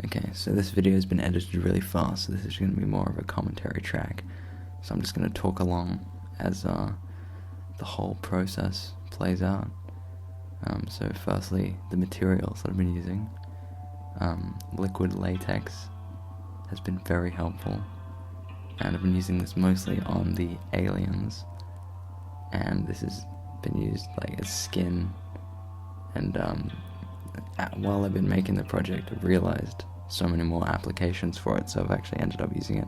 Okay, so this video has been edited really fast, so this is going to be more of a commentary track. So I'm just going to talk along as the whole process plays out. So firstly, the materials that I've been using. Liquid latex has been very helpful, and I've been using this mostly on the aliens, and this has been used like as skin, and while I've been making the project, I've realized so many more applications for it, so I've actually ended up using it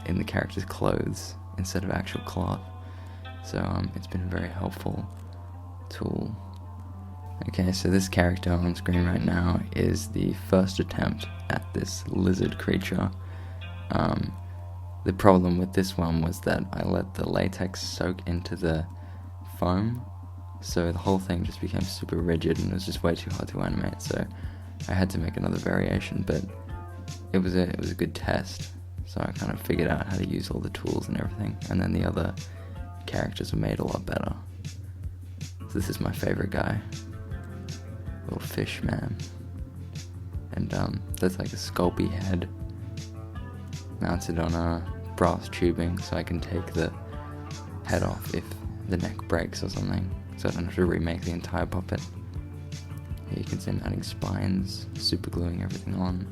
in the character's clothes instead of actual cloth. So it's been a very helpful tool. Okay, so this character on screen right now is the first attempt at this lizard creature. The problem with this one was that I let the latex soak into the foam, so the whole thing just became super rigid and it was just way too hard to animate, so I had to make another variation, but it was a good test, so I kind of figured out how to use all the tools and everything, and then the other characters were made a lot better. So this is my favorite guy, little fish man, and that's like a sculpey head mounted on a brass tubing, so I can take the head off if the neck breaks or something, so I don't have to remake the entire puppet. Here you can see I'm adding spines, super gluing everything on.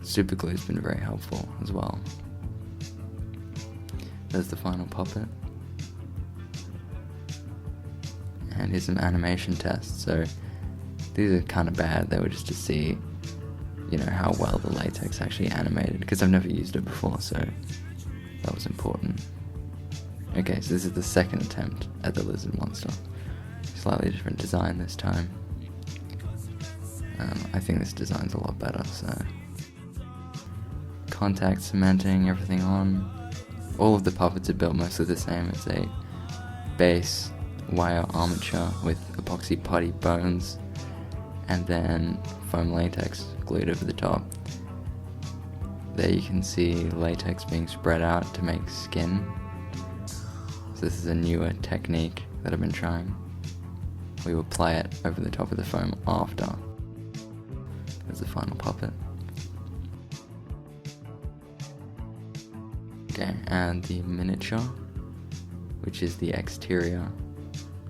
Super glue has been very helpful as well. There's the final puppet. And here's some animation tests. So these are kind of bad. They were just to see, how well the latex actually animated, because I've never used it before, so that was important. Okay, so this is the second attempt at the lizard monster. Slightly different design this time. I think this design's a lot better, so contact cementing everything on. All of the puppets are built mostly the same. It's a base wire armature with epoxy putty bones and then foam latex glued over the top. There you can see latex being spread out to make skin. So this is a newer technique that I've been trying. We will apply it over the top of the foam after. There's the final puppet. Okay, and the miniature, which is the exterior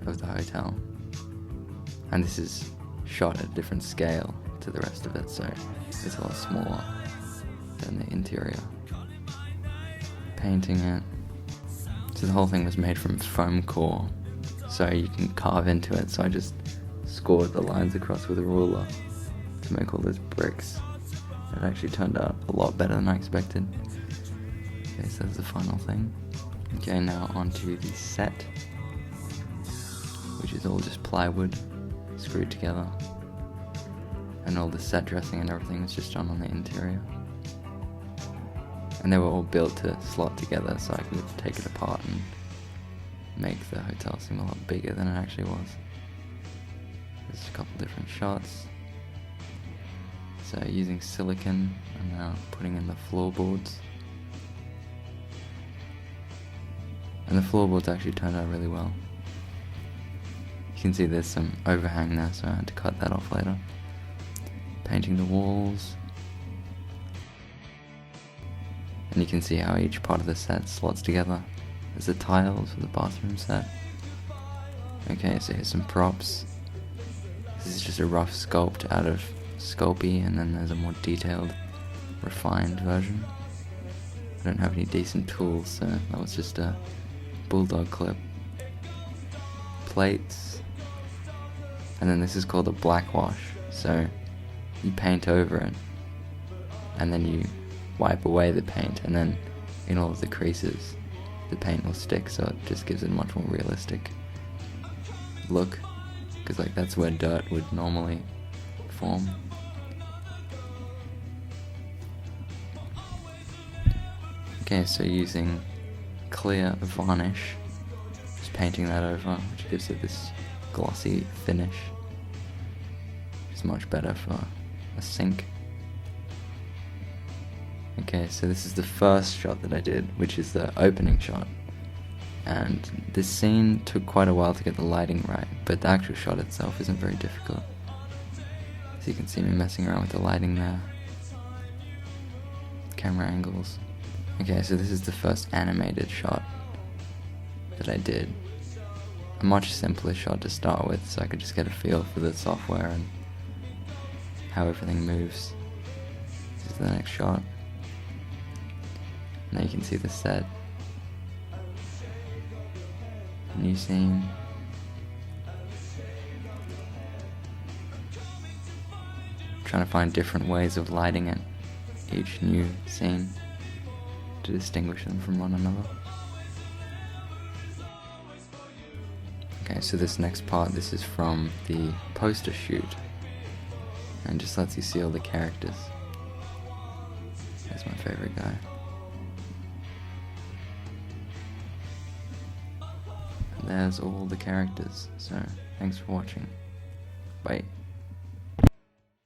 of the hotel. And this is shot at a different scale to the rest of it, so it's a lot smaller than the interior. Painting it. So the whole thing was made from foam core, so you can carve into it, so I just scored the lines across with a ruler to make all those bricks. It actually turned out a lot better than I expected. Okay, so that's the final thing. Okay, now onto the set, which is all just plywood screwed together, and all the set dressing and everything is just done on the interior. And they were all built to slot together, so I could take it apart and make the hotel seem a lot bigger than it actually was. There's a couple different shots. So using silicone, I'm now putting in the floorboards. And the floorboards actually turned out really well. You can see there's some overhang there, so I had to cut that off later. Painting the walls. And you can see how each part of the set slots together. There's the tiles for the bathroom set. Okay, so here's some props. This is just a rough sculpt out of Sculpey, and then there's a more detailed, refined version. I don't have any decent tools, so that was just a bulldog clip. Plates. And then this is called a black wash, so you paint over it, and then you wipe away the paint, and then in all of the creases the paint will stick, so it just gives it a much more realistic look, because that's where dirt would normally form. Okay, so using clear varnish, just painting that over, which gives it this glossy finish. It's much better for a sink. Okay, so this is the first shot that I did, which is the opening shot. And this scene took quite a while to get the lighting right, but the actual shot itself isn't very difficult. So you can see me messing around with the lighting there. camera angles. Okay, so this is the first animated shot that I did. A much simpler shot to start with, so I could just get a feel for the software and how everything moves. This is the next shot. Now you can see the set. New scene. Trying to find different ways of lighting it, each new scene, to distinguish them from one another. Okay, so this next part, this is from the poster shoot, and just lets you see all the characters. That's my favorite guy. And there's all the characters, so thanks for watching. Bye.